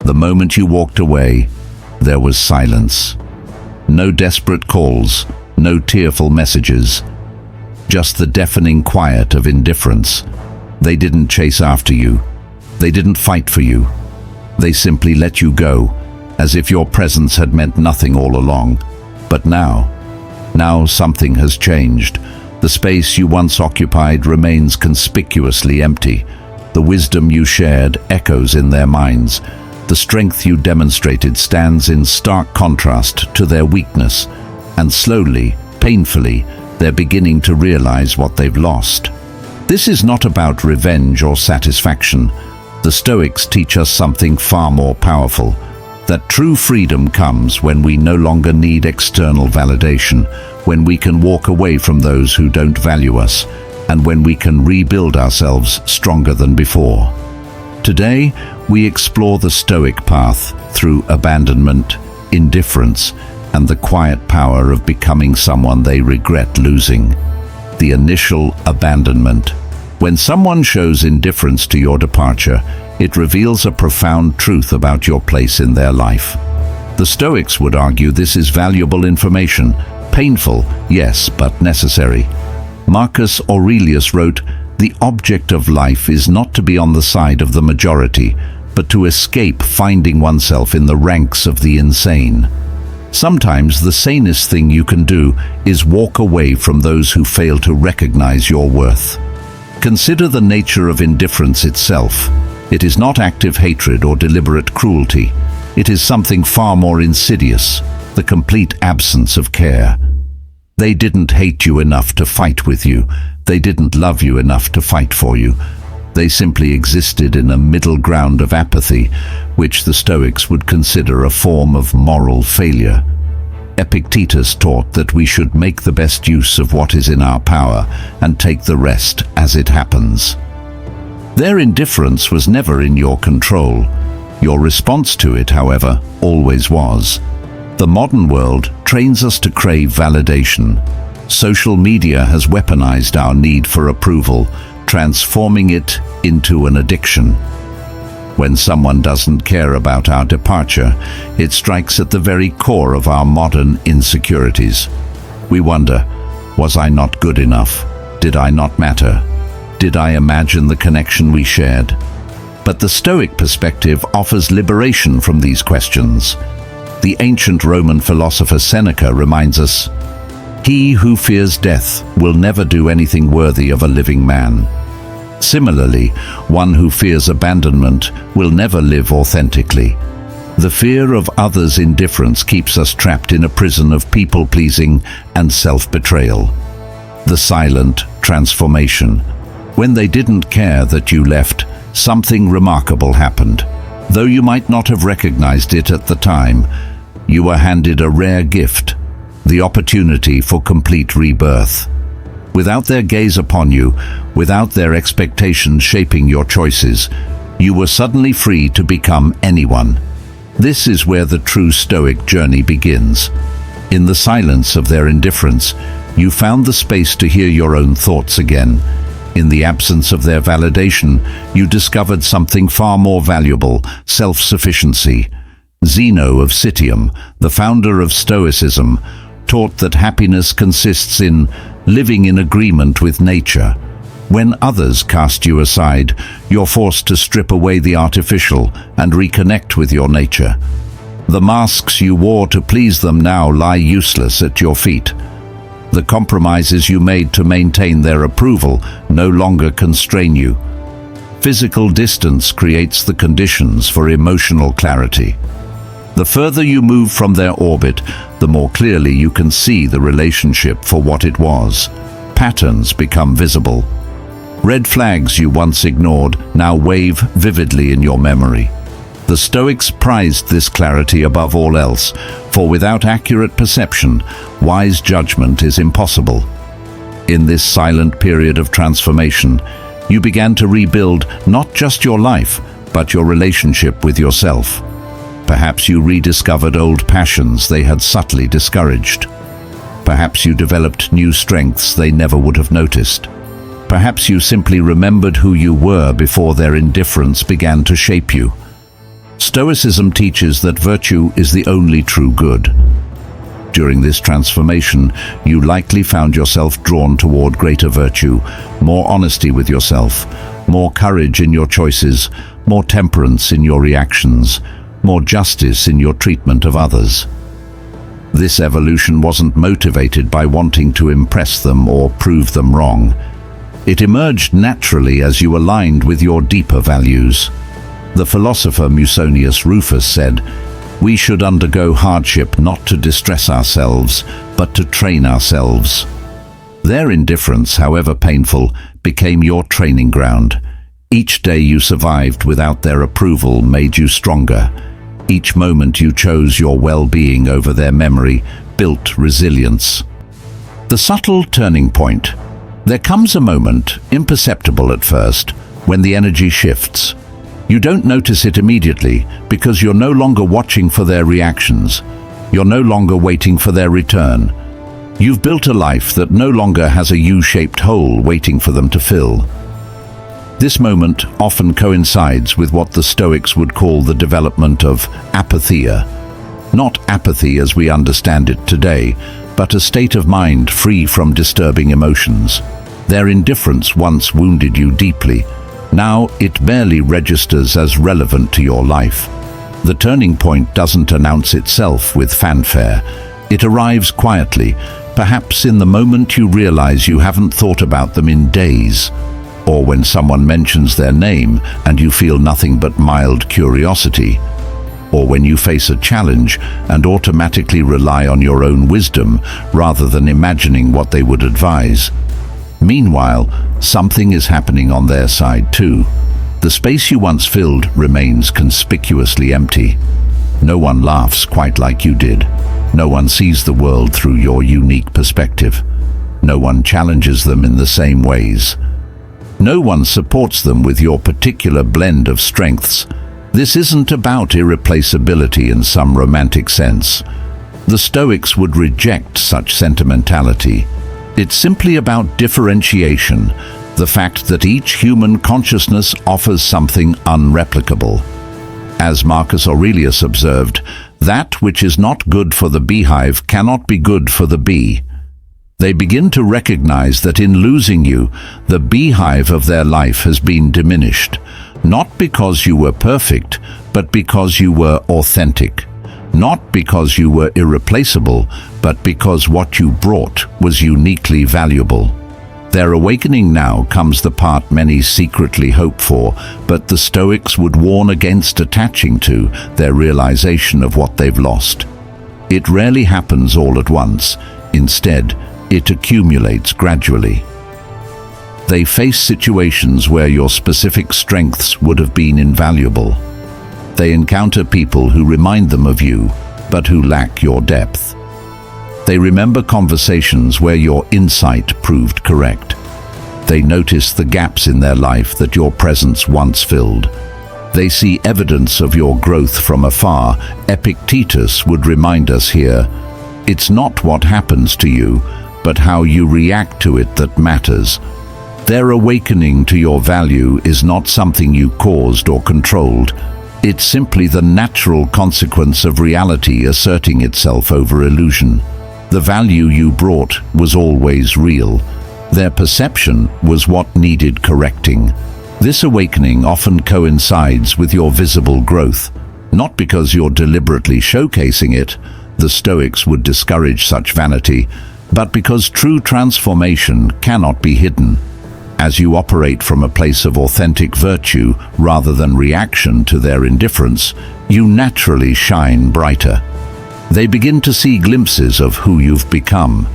The moment you walked away, there was silence. No desperate calls, no tearful messages. Just the deafening quiet of indifference. They didn't chase after you. They didn't fight for you. They simply let you go, as if your presence had meant nothing all along. But now something has changed. The space you once occupied remains conspicuously empty. The wisdom you shared echoes in their minds. The strength you demonstrated stands in stark contrast to their weakness. And slowly, painfully, they're beginning to realize what they've lost. This is not about revenge or satisfaction. The Stoics teach us something far more powerful. That true freedom comes when we no longer need external validation, when we can walk away from those who don't value us, and when we can rebuild ourselves stronger than before. Today, we explore the Stoic path through abandonment, indifference, and the quiet power of becoming someone they regret losing. The initial abandonment. When someone shows indifference to your departure, it reveals a profound truth about your place in their life. The Stoics would argue this is valuable information, painful, yes, but necessary. Marcus Aurelius wrote, "The object of life is not to be on the side of the majority, but to escape finding oneself in the ranks of the insane." Sometimes the sanest thing you can do is walk away from those who fail to recognize your worth. Consider the nature of indifference itself. It is not active hatred or deliberate cruelty. It is something far more insidious, the complete absence of care. They didn't hate you enough to fight with you. They didn't love you enough to fight for you. They simply existed in a middle ground of apathy, which the Stoics would consider a form of moral failure. Epictetus taught that we should make the best use of what is in our power and take the rest as it happens. Their indifference was never in your control. Your response to it, however, always was. The modern world trains us to crave validation. Social media has weaponized our need for approval, transforming it into an addiction. When someone doesn't care about our departure, it strikes at the very core of our modern insecurities. We wonder, was I not good enough? Did I not matter? Did I imagine the connection we shared? But the Stoic perspective offers liberation from these questions. The ancient Roman philosopher Seneca reminds us, "He who fears death will never do anything worthy of a living man." Similarly, one who fears abandonment will never live authentically. The fear of others' indifference keeps us trapped in a prison of people-pleasing and self-betrayal. The silent transformation. When they didn't care that you left, something remarkable happened. Though you might not have recognized it at the time, you were handed a rare gift, the opportunity for complete rebirth. Without their gaze upon you, without their expectations shaping your choices, you were suddenly free to become anyone. This is where the true Stoic journey begins. In the silence of their indifference, you found the space to hear your own thoughts again. In the absence of their validation, you discovered something far more valuable, self-sufficiency. Zeno of Citium, the founder of Stoicism, taught that happiness consists in living in agreement with nature. When others cast you aside, you're forced to strip away the artificial and reconnect with your nature. The masks you wore to please them now lie useless at your feet. The compromises you made to maintain their approval no longer constrain you. Physical distance creates the conditions for emotional clarity. The further you move from their orbit, the more clearly you can see the relationship for what it was. Patterns become visible. Red flags you once ignored now wave vividly in your memory. The Stoics prized this clarity above all else, for without accurate perception, wise judgment is impossible. In this silent period of transformation, you began to rebuild not just your life, but your relationship with yourself. Perhaps you rediscovered old passions they had subtly discouraged. Perhaps you developed new strengths they never would have noticed. Perhaps you simply remembered who you were before their indifference began to shape you. Stoicism teaches that virtue is the only true good. During this transformation, you likely found yourself drawn toward greater virtue, more honesty with yourself, more courage in your choices, more temperance in your reactions, more justice in your treatment of others. This evolution wasn't motivated by wanting to impress them or prove them wrong. It emerged naturally as you aligned with your deeper values. The philosopher Musonius Rufus said, "We should undergo hardship not to distress ourselves, but to train ourselves." Their indifference, however painful, became your training ground. Each day you survived without their approval made you stronger. Each moment you chose your well-being over their memory built resilience. The subtle turning point. There comes a moment, imperceptible at first, when the energy shifts. You don't notice it immediately because you're no longer watching for their reactions. You're no longer waiting for their return. You've built a life that no longer has a U-shaped hole waiting for them to fill. This moment often coincides with what the Stoics would call the development of apatheia. Not apathy as we understand it today, but a state of mind free from disturbing emotions. Their indifference once wounded you deeply. Now it barely registers as relevant to your life. The turning point doesn't announce itself with fanfare. It arrives quietly, perhaps in the moment you realize you haven't thought about them in days, or when someone mentions their name and you feel nothing but mild curiosity, or when you face a challenge and automatically rely on your own wisdom rather than imagining what they would advise. Meanwhile, something is happening on their side too. The space you once filled remains conspicuously empty. No one laughs quite like you did. No one sees the world through your unique perspective. No one challenges them in the same ways. No one supports them with your particular blend of strengths. This isn't about irreplaceability in some romantic sense. The Stoics would reject such sentimentality. It's simply about differentiation, the fact that each human consciousness offers something unreplicable. As Marcus Aurelius observed, that which is not good for the beehive cannot be good for the bee. They begin to recognize that in losing you, the beehive of their life has been diminished, not because you were perfect, but because you were authentic. Not because you were irreplaceable, but because what you brought was uniquely valuable. Their awakening now comes the part many secretly hope for, but the Stoics would warn against attaching to their realization of what they've lost. It rarely happens all at once. Instead, it accumulates gradually. They face situations where your specific strengths would have been invaluable. They encounter people who remind them of you, but who lack your depth. They remember conversations where your insight proved correct. They notice the gaps in their life that your presence once filled. They see evidence of your growth from afar. Epictetus would remind us here, it's not what happens to you, but how you react to it that matters. Their awakening to your value is not something you caused or controlled. It's simply the natural consequence of reality asserting itself over illusion. The value you brought was always real. Their perception was what needed correcting. This awakening often coincides with your visible growth, not because you're deliberately showcasing it. The Stoics would discourage such vanity, but because true transformation cannot be hidden. As you operate from a place of authentic virtue rather than reaction to their indifference, you naturally shine brighter. They begin to see glimpses of who you've become,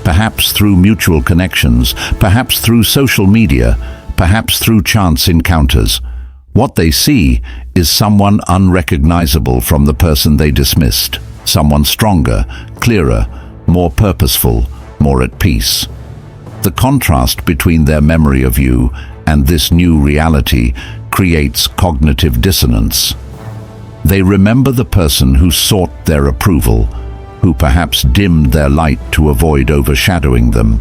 perhaps through mutual connections, perhaps through social media, perhaps through chance encounters. What they see is someone unrecognizable from the person they dismissed, someone stronger, clearer, more purposeful, more at peace. The contrast between their memory of you and this new reality creates cognitive dissonance. They remember the person who sought their approval, who perhaps dimmed their light to avoid overshadowing them,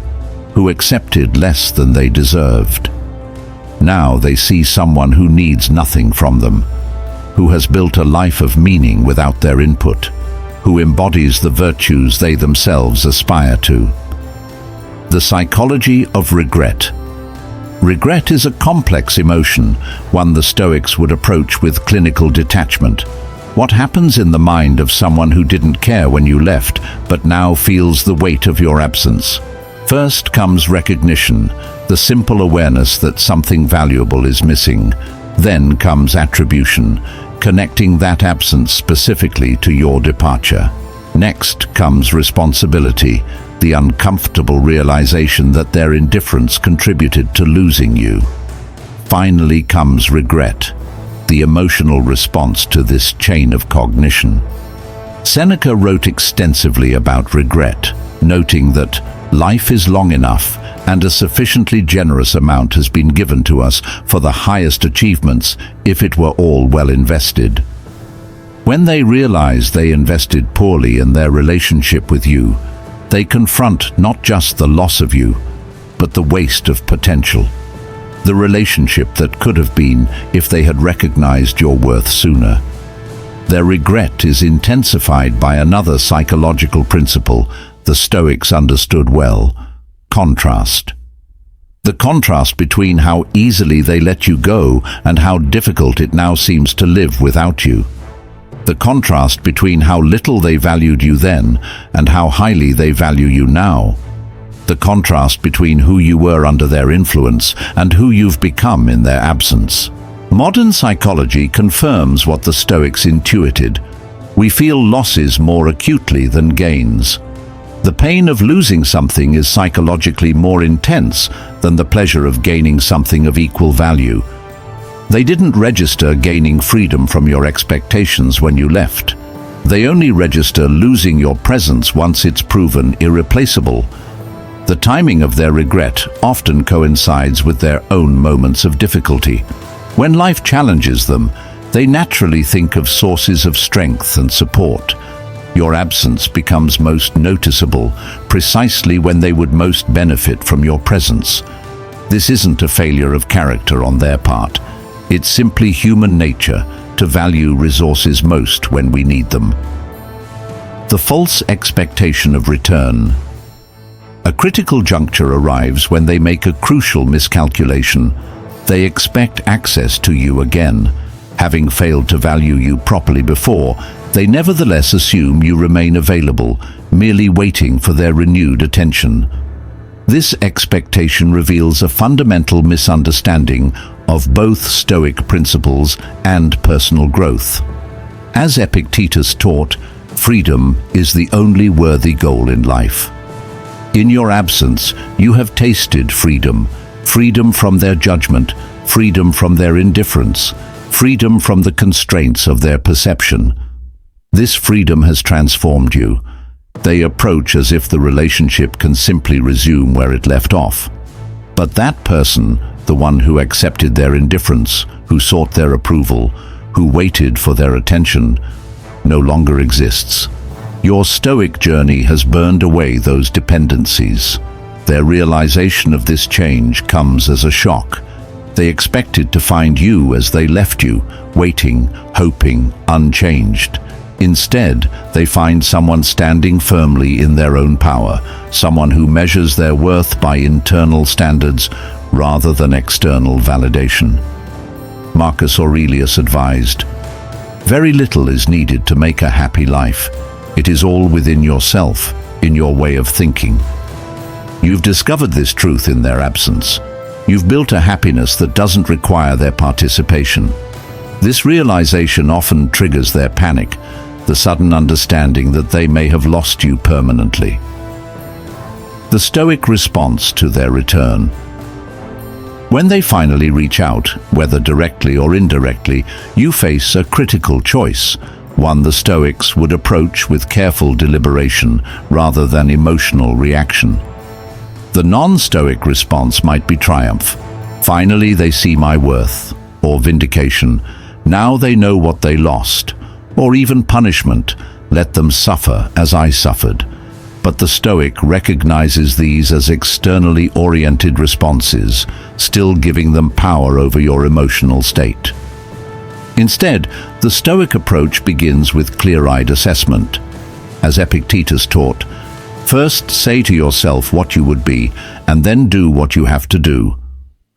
who accepted less than they deserved. Now they see someone who needs nothing from them. who has built a life of meaning without their input, who embodies the virtues they themselves aspire to. The psychology of regret. Regret is a complex emotion, one the Stoics would approach with clinical detachment. What happens in the mind of someone who didn't care when you left, but now feels the weight of your absence? First comes recognition, the simple awareness that something valuable is missing. Then comes attribution, connecting that absence specifically to your departure. Next comes responsibility, the uncomfortable realization that their indifference contributed to losing you. Finally comes regret, the emotional response to this chain of cognition. Seneca wrote extensively about regret, noting that life is long enough and a sufficiently generous amount has been given to us for the highest achievements if it were all well invested. When they realize they invested poorly in their relationship with you, they confront not just the loss of you, but the waste of potential. The relationship that could have been if they had recognized your worth sooner. Their regret is intensified by another psychological principle the Stoics understood well: contrast. The contrast between how easily they let you go and how difficult it now seems to live without you. The contrast between how little they valued you then and how highly they value you now. The contrast between who you were under their influence and who you've become in their absence. Modern psychology confirms what the Stoics intuited. We feel losses more acutely than gains. The pain of losing something is psychologically more intense than the pleasure of gaining something of equal value. They didn't register gaining freedom from your expectations when you left. They only register losing your presence once it's proven irreplaceable. The timing of their regret often coincides with their own moments of difficulty. When life challenges them, they naturally think of sources of strength and support. Your absence becomes most noticeable precisely when they would most benefit from your presence. This isn't a failure of character on their part. It's simply human nature to value resources most when we need them. The false expectation of return. A critical juncture arrives when they make a crucial miscalculation. They expect access to you again. Having failed to value you properly before, they nevertheless assume you remain available, merely waiting for their renewed attention. This expectation reveals a fundamental misunderstanding of both Stoic principles and personal growth. As Epictetus taught, freedom is the only worthy goal in life. In your absence, you have tasted freedom, freedom from their judgment, freedom from their indifference, freedom from the constraints of their perception. This freedom has transformed you. They approach as if the relationship can simply resume where it left off. But that person, the one who accepted their indifference, who sought their approval, who waited for their attention, no longer exists. Your Stoic journey has burned away those dependencies. Their realization of this change comes as a shock. They expected to find you as they left you, waiting, hoping, unchanged. Instead, they find someone standing firmly in their own power, someone who measures their worth by internal standards rather than external validation. Marcus Aurelius advised, "Very little is needed to make a happy life. It is all within yourself, in your way of thinking." You've discovered this truth in their absence. You've built a happiness that doesn't require their participation. This realization often triggers their panic, the sudden understanding that they may have lost you permanently. The Stoic response to their return. When they finally reach out, whether directly or indirectly, you face a critical choice, one the Stoics would approach with careful deliberation rather than emotional reaction. The non-Stoic response might be triumph. Finally they see my worth, or vindication. Now they know what they lost. Or even punishment. Let them suffer as I suffered. But the Stoic recognizes these as externally oriented responses, still giving them power over your emotional state. Instead, the Stoic approach begins with clear-eyed assessment. As Epictetus taught, first say to yourself what you would be, and then do what you have to do.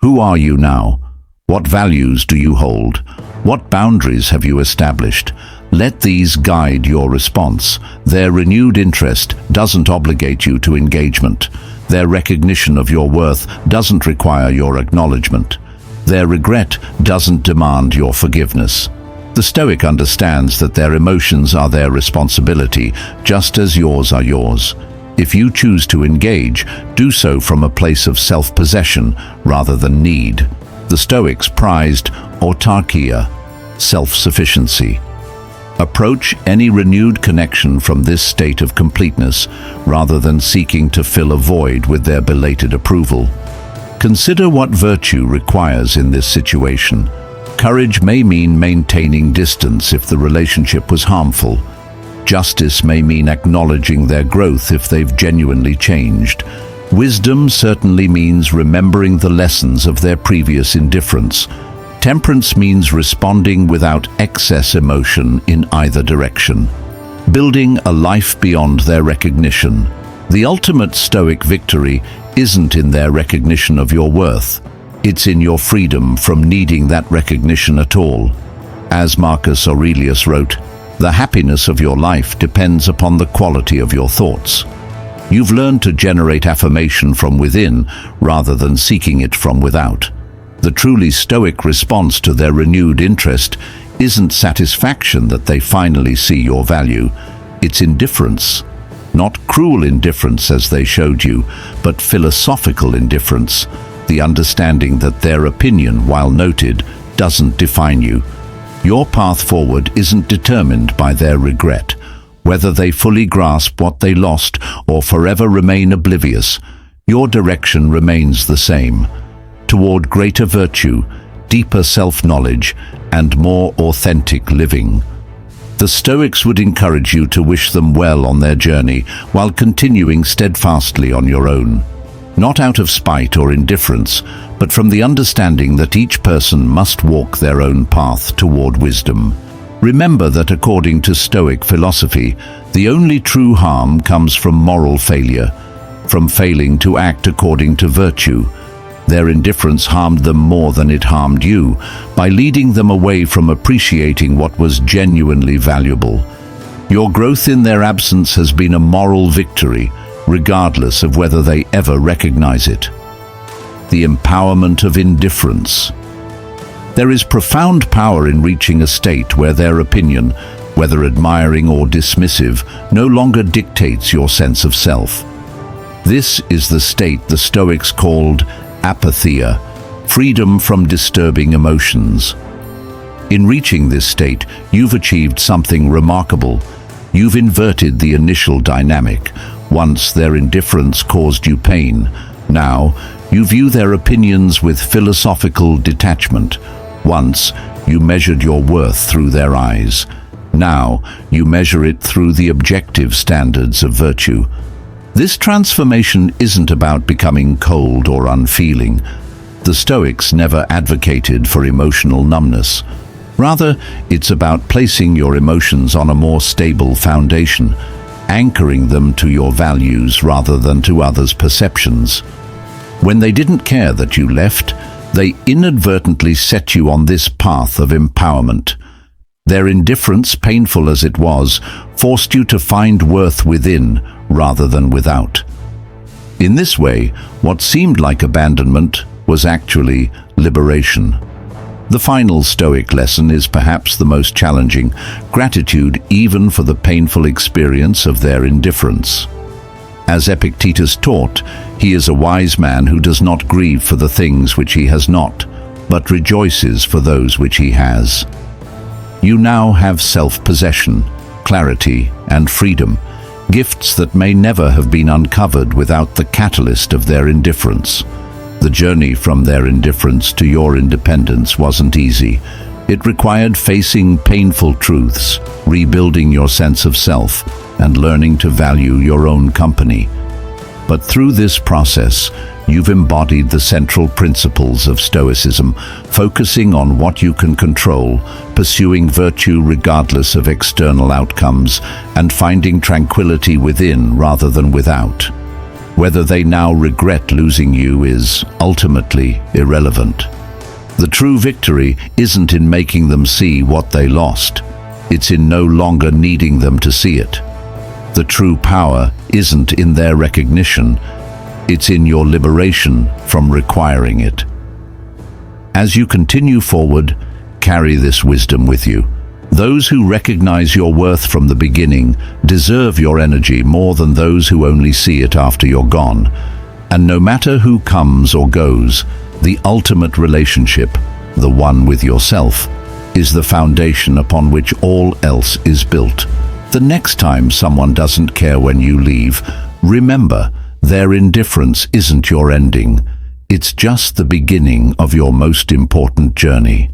Who are you now? What values do you hold? What boundaries have you established? Let these guide your response. Their renewed interest doesn't obligate you to engagement. Their recognition of your worth doesn't require your acknowledgement. Their regret doesn't demand your forgiveness. The Stoic understands that their emotions are their responsibility, just as yours are yours. If you choose to engage, do so from a place of self-possession rather than need. The Stoics prized autarkia, self-sufficiency. Approach any renewed connection from this state of completeness, rather than seeking to fill a void with their belated approval. Consider what virtue requires in this situation. Courage may mean maintaining distance if the relationship was harmful. Justice may mean acknowledging their growth if they've genuinely changed. Wisdom certainly means remembering the lessons of their previous indifference. Temperance means responding without excess emotion in either direction. Building a life beyond their recognition. The ultimate Stoic victory isn't in their recognition of your worth. It's in your freedom from needing that recognition at all. As Marcus Aurelius wrote, "The happiness of your life depends upon the quality of your thoughts." You've learned to generate affirmation from within rather than seeking it from without. The truly Stoic response to their renewed interest isn't satisfaction that they finally see your value. It's indifference. Not cruel indifference as they showed you, but philosophical indifference, the understanding that their opinion, while noted, doesn't define you. Your path forward isn't determined by their regret. Whether they fully grasp what they lost or forever remain oblivious, your direction remains the same, toward greater virtue, deeper self-knowledge, and more authentic living. The Stoics would encourage you to wish them well on their journey while continuing steadfastly on your own. Not out of spite or indifference, but from the understanding that each person must walk their own path toward wisdom. Remember that according to Stoic philosophy, the only true harm comes from moral failure, from failing to act according to virtue. Their indifference harmed them more than it harmed you, by leading them away from appreciating what was genuinely valuable. Your growth in their absence has been a moral victory, regardless of whether they ever recognize it. The empowerment of indifference. There is profound power in reaching a state where their opinion, whether admiring or dismissive, no longer dictates your sense of self. This is the state the Stoics called apatheia, freedom from disturbing emotions. In reaching this state, you've achieved something remarkable. You've inverted the initial dynamic. Once their indifference caused you pain. Now, you view their opinions with philosophical detachment. Once, you measured your worth through their eyes. Now, you measure it through the objective standards of virtue. This transformation isn't about becoming cold or unfeeling. The Stoics never advocated for emotional numbness. Rather, it's about placing your emotions on a more stable foundation, anchoring them to your values rather than to others' perceptions. When they didn't care that you left, they inadvertently set you on this path of empowerment. Their indifference, painful as it was, forced you to find worth within rather than without. In this way, what seemed like abandonment was actually liberation. The final Stoic lesson is perhaps the most challenging: gratitude even for the painful experience of their indifference. As Epictetus taught, he is a wise man who does not grieve for the things which he has not, but rejoices for those which he has. You now have self-possession, clarity, and freedom, gifts that may never have been uncovered without the catalyst of their indifference. The journey from their indifference to your independence wasn't easy. It required facing painful truths, rebuilding your sense of self, and learning to value your own company. But through this process, you've embodied the central principles of Stoicism, focusing on what you can control, pursuing virtue regardless of external outcomes, and finding tranquility within rather than without. Whether they now regret losing you is ultimately irrelevant. The true victory isn't in making them see what they lost. It's in no longer needing them to see it. The true power isn't in their recognition. It's in your liberation from requiring it. As you continue forward, carry this wisdom with you. Those who recognize your worth from the beginning deserve your energy more than those who only see it after you're gone. And no matter who comes or goes, the ultimate relationship, the one with yourself, is the foundation upon which all else is built. The next time someone doesn't care when you leave, remember, their indifference isn't your ending. It's just the beginning of your most important journey.